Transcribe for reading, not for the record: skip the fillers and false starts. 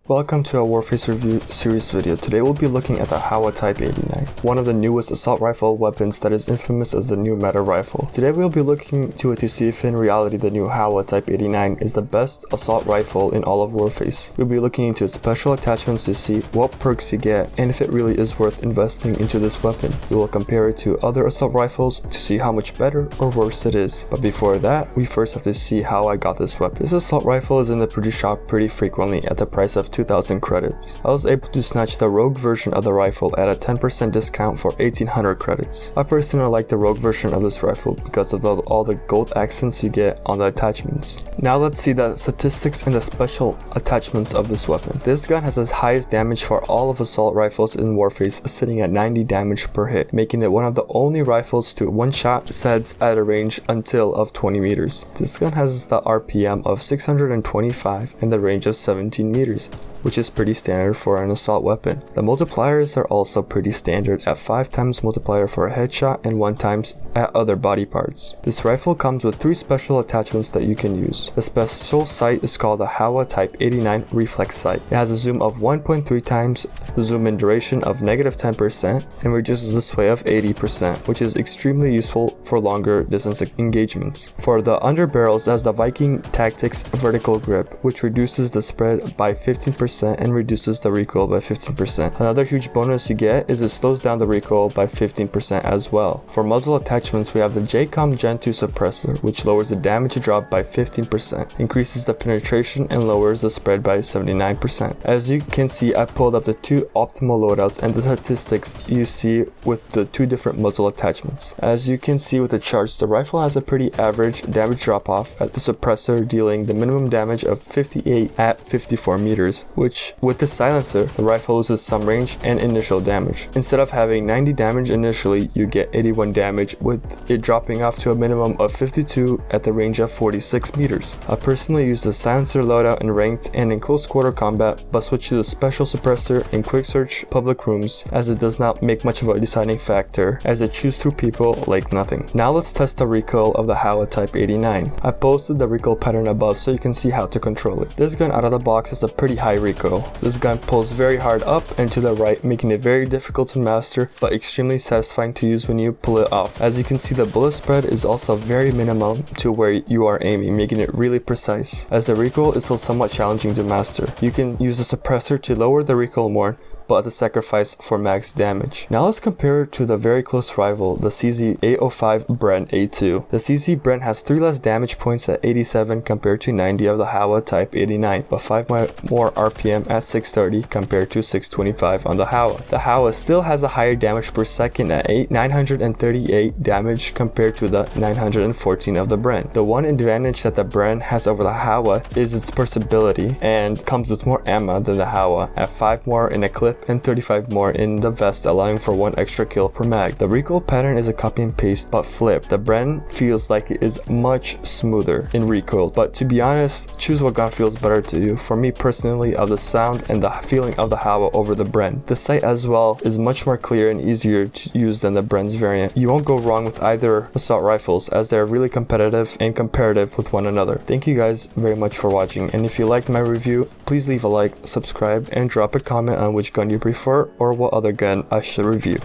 Welcome to our Warface review series video. Today we'll be looking at the Howa Type 89, one of the newest assault rifle weapons that is infamous as the new meta rifle. Today we'll be looking to it to see if in reality the new Howa Type 89 is the best assault rifle in all of Warface. We'll be looking into its special attachments to see what perks you get and if it really is worth investing into this weapon. We will compare it to other assault rifles to see how much better or worse it is. But before that, we first have to see how I got this weapon. This assault rifle is in the produce shop pretty frequently at the price of 2,000 credits. I was able to snatch the rogue version of the rifle at a 10% discount for 1,800 credits. I personally like the rogue version of this rifle because of all the gold accents you get on the attachments. Now let's see the statistics and the special attachments of this weapon. This gun has the highest damage for all of assault rifles in Warface, sitting at 90 damage per hit, making it one of the only rifles to one-shot sets at a range until of 20 meters. This gun has the RPM of 625 and the range of 17 meters, which is pretty standard for an assault weapon. The multipliers are also pretty standard at 5 times multiplier for a headshot and 1 times at other body parts. This rifle comes with 3 special attachments that you can use. The special sight is called the Howa Type 89 Reflex Sight. It has a zoom of 1.3 times, the zoom in duration of -10%, and reduces the sway of 80%, which is extremely useful for longer distance engagements. For the underbarrels, it has the Viking Tactics Vertical Grip, which reduces the spread by 15% and reduces the recoil by 15%. Another huge bonus you get is it slows down the recoil by 15% as well. For muzzle attachments, we have the JCOM Gen 2 suppressor, which lowers the damage drop by 15%, increases the penetration and lowers the spread by 79%. As you can see, I pulled up the 2 optimal loadouts and the statistics you see with the 2 different muzzle attachments. As you can see with the charts, the rifle has a pretty average damage drop off at the suppressor, dealing the minimum damage of 58 at 54 meters, which with the silencer, the rifle loses some range and initial damage. Instead of having 90 damage initially, you get 81 damage, with it dropping off to a minimum of 52 at the range of 46 meters. I personally use the silencer loadout in ranked and in close quarter combat, but switch to the special suppressor in quick search public rooms, as it does not make much of a deciding factor, as it chews through people like nothing. Now let's test the recoil of the Howa Type 89. I posted the recoil pattern above so you can see how to control it. This gun out of the box has a pretty high recoil. This gun pulls very hard up and to the right, making it very difficult to master, but extremely satisfying to use when you pull it off. As you can see, the bullet spread is also very minimum to where you are aiming, making it really precise. As the recoil is still somewhat challenging to master, you can use the suppressor to lower the recoil more, but at the sacrifice for max damage. Now let's compare it to the very close rival, the CZ805 Bren A2. The CZ Bren has 3 less damage points at 87 compared to 90 of the Howa Type 89, but 5 more RPM at 630 compared to 625 on the Howa. The Howa still has a higher damage per second at 938 damage compared to the 914 of the Bren. The one advantage that the Bren has over the Howa is its burstability, and comes with more ammo than the Howa at 5 more in a clip and 35 more in the vest, allowing for 1 extra kill per mag. The recoil pattern is a copy and paste but flipped. The Bren feels like it is much smoother in recoil, but to be honest, choose what gun feels better to you. For me personally, of the sound and the feeling of the Howa over the Bren. The sight as well is much more clear and easier to use than the Bren's variant. You won't go wrong with either assault rifles, as they are really competitive and comparative with one another. Thank you guys very much for watching, and if you liked my review, please leave a like, subscribe, and drop a comment on which gun you prefer or what other gun I should review.